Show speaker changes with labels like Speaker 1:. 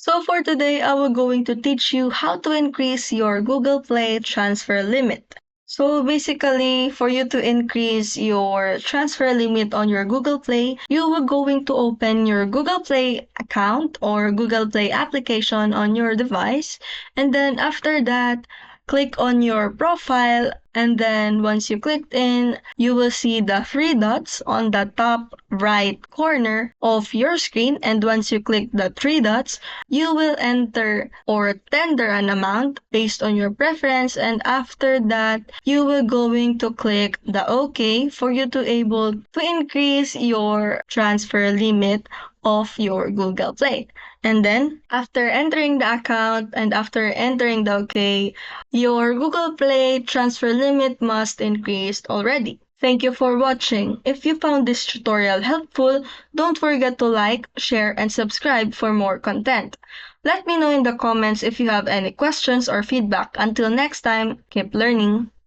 Speaker 1: So for today, I will going to teach you how to increase your Google Play transfer limit. So basically, for you to increase your transfer limit on your Google Play, you will going to open your Google Play account or Google Play application on your device. And then after that, click on your profile. And then once you clicked in, you will see the three dots on the top right corner of your screen. And once you click the three dots, you will enter or tender an amount based on your preference, and after that you will going to click the OK for you to able to increase your transfer limit of your Google Play. And then after entering the account and after entering the OK, your Google Play transfer limit must increase already. Thank you for watching. If you found this tutorial helpful, don't forget to like, share, and subscribe for more content. Let me know in the comments if you have any questions or feedback. Until next time, keep learning.